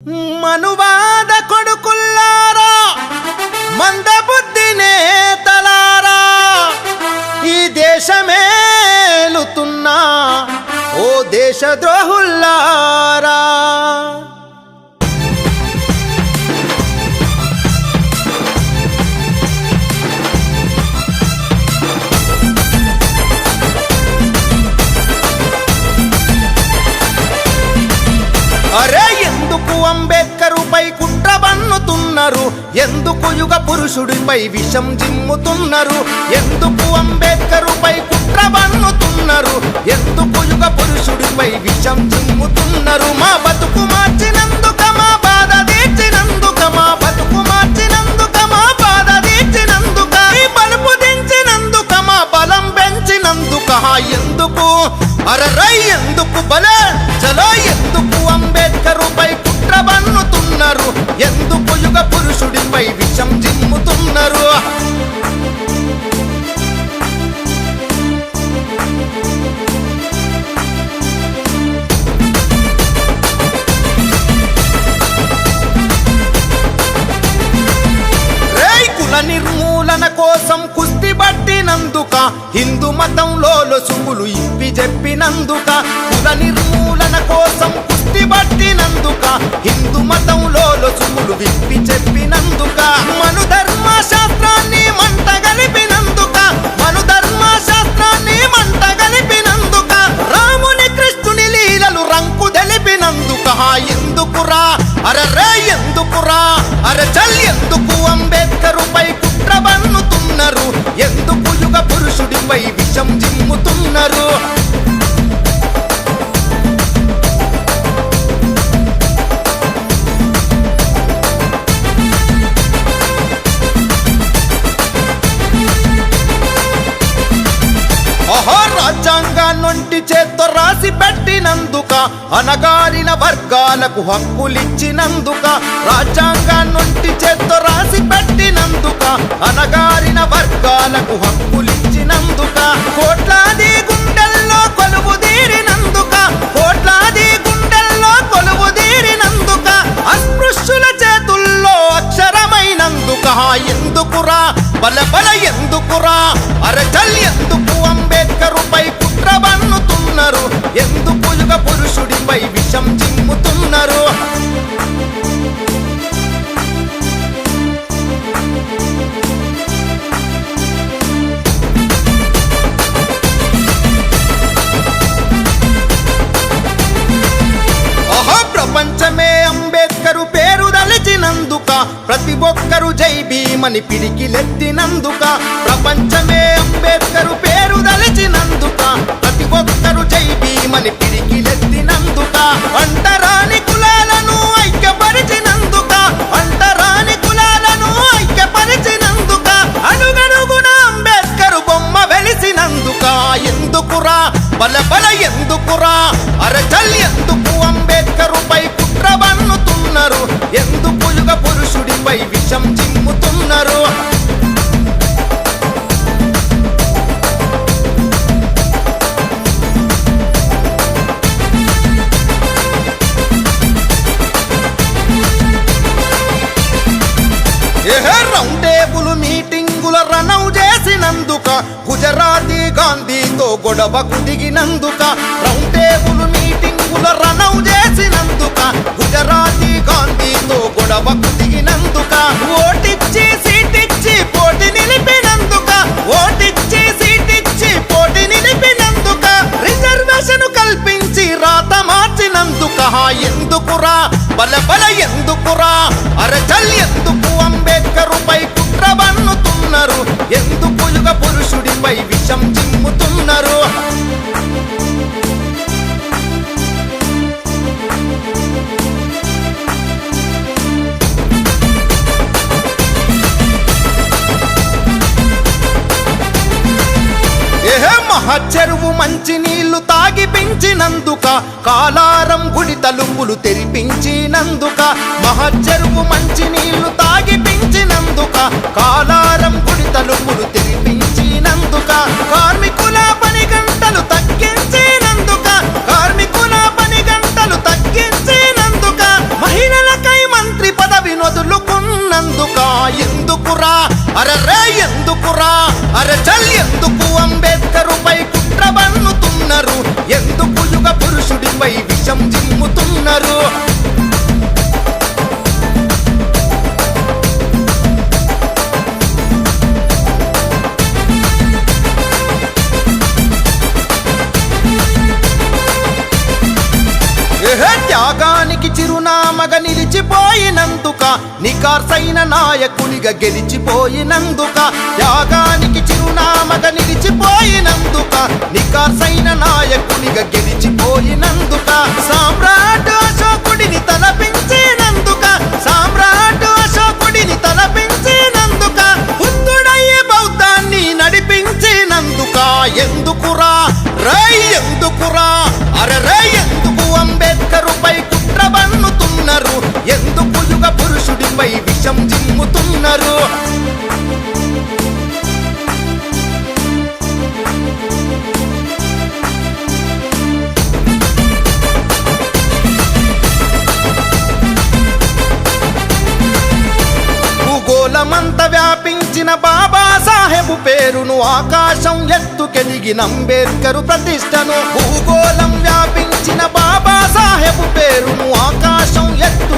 మనువాద కొడుకుల్లారా మందబుద్ధి నేతలారా ఈ దేశమేలుతున్నా ఓ దేశద్రోహుల్లారా అరే ఎందుకు అంబేద్కరుపై కుట్ర బన్నుతున్నారు, ఎందుకు యుగ పురుషుడిపై విషం జిమ్ముతున్నారు, ఎందుకు అంబేద్కరుపై కుట్ర బన్నుతున్నారు, ఎందుకు యుగ పురుషుడిపై విషం జిమ్ముతున్నారు. మా బతుకు మార్చినందుక మా బాధ తీర్చినందుక, మా బతుకు మార్చినందుక మా బాధ తీర్చినందుక, ఈ బలుపు దించినందుక మా బలం పెంచినందుక, ఎందుకు అరరై ఎందుకు బలే చలో ఎందుకు అంబేద్కరుపై కుట్ర బన్నుతున్నారు, ఎందుకు యుగ పురుషుడిపై విషం జిమ్ముతున్నారు. కుల నిర్మూలన కోసం కుస్తీ పట్టినందుక, హిందూ మతంలో లొసుగులు ఇప్పి చెప్పినందుక, కుల నిర్మూలన కోసం కుస్తీ పట్టినందుక, హిందూ మతంలో లొసుగులు విప్పి చెప్పినందుక, మను ధర్మశాస్త్రాన్ని మంట గలిపినందుక, మను ధర్మశాస్త్రాన్ని మంట గలిపినందుక, రాముని కృష్ణుని లీలలు రంకు తెలిపినందుక, ఎందుకురా అరరే ఎందుకురా అర చల్ ఎందుకు అంబేద్కరుపై కుట్ర బన్నుతున్నారు, ఎందుకు యుగ పురుషుడిపై విషం జిమ్ముతున్నారు. రాజ్యాంగాన్నొంటి చేత్తో రాసి పెట్టినందుక, అనగారిన వర్గాలకు హక్కులిచ్చినందుక, రాజ్యాంగాన్నొంటి చేత్తో రాసి పెట్టినందుక, అనగారిన వర్గాలకు హక్కులిచ్చినందుక, కోట్లాది గుండెల్లో కొలువు తీరినందుక, కోట్లాది గుండెల్లో కొలువు తీరినందుక, అస్పృశ్యుల చేతుల్లో అక్షరమైనందుక, ఎందుకురా బల బల ఎందుకురా అరచల్ ఎందుకు అంబేద్కరుపై కుట్ర బన్నుతున్నారు, ఎందుకు యుగ పురుషుడిపై విషం జిమ్ముతున్నారు. ప్రపంచమే అంబేద్కరు పేరు దలిచినందుక, ప్రతి ఒక్కరు జై భీమని పిడికిలెత్తినందుక, ప్రపంచమే అంబేద్కరు పేరు దలిచినందుక, ప్రతి ఒక్కరు జై భీమని పిడికిలెత్తినందుక, అంటరాని కులాలను ఐక్యపరిచినందుక, అంటరాని కులాలను ఐక్యపరిచినందుక, అడుగడుగున అంబేద్కరు బొమ్మ వెలిసినందుక, ఎందుకురా బల బల ఎందుకురా అరచల్ ఎందుకు అంబేద్కరుపై కుట్ర బన్నుతున్నారు, ఎందుకు యుగ పురుషుడిపై విషం జిమ్ముతున్నారు. రౌండ్ టేబుల్ మీటింగుల రణం చేసినందుక, గుజరాతీ గాంధీతో గొడవకు దిగినందుక, రౌండ్ టేబుల్ మీటింగుల రణం చేసినందుక, గుజరాతీ గాంధీతో గొడవకు దిగినందుక, ఓటిచ్చి సీటిచ్చి పోటీ నిలిపినందుక, ఓటిచ్చి సీటిచ్చి పోటీ నిలిపినందుక, రిజర్వేషన్ కల్పించి రాత మార్చినందుక, ఎందుకురా బల బల ఎందుకురా అరచల్ ఎందుకు అంబేద్కరుపై కుట్ర బన్నుతున్నారు, ఎందుకు యుగ పురుషుడిపై విషం జిమ్ముతున్నారు. మహచెరువు మంచి నీళ్లు తాగి పెంచినందుక, కాలారం గుడి తలుపులు తెరిపించినందుక, మహచెరువు మంచి నీళ్లు తాగి పెంచినందుక, కాలారం గుడి తలుపులు తెరిపించినందుక, కార్మికుల పని గంటలు తగ్గించినందుక, కార్మికుల పని గంటలు తగ్గించినందుక, మహిళల చిరునామగా నిలిచిపోయినందుక నికార్సైన నాయకునిగా గెలిచిపోయినందుక త్యాగానికి చిరునామగా నిలిచిపోయినందుక నికార్సైన నాయకునిగా గెలిచిపోయినందుక సామ్రాట్ అశోకుడిని తలపించినందుక సామ్రాట్ అశోకుడిని తలపించినందుక బుద్ధుడయ్యే బౌద్ధాన్ని నడిపించినందుక ఎందుకురా రై ఎందుకురా అరరై ఎందుకు అంబేద్కరుపై కుట్ర బన్నుతున్నారు ఎందుకు యుగ పురుషుడిపై విషం జిమ్ముతున్నారు భూగోళమంత వ్యాపించిన బాబాసాహెబు పేరును ఆకాశం ఎత్తుకెదిగిన అంబేద్కరు ప్రతిష్టను భూగోళం వ్యాపించిన బాబాసాహెబు పేరును ఆకాశం ఎత్తు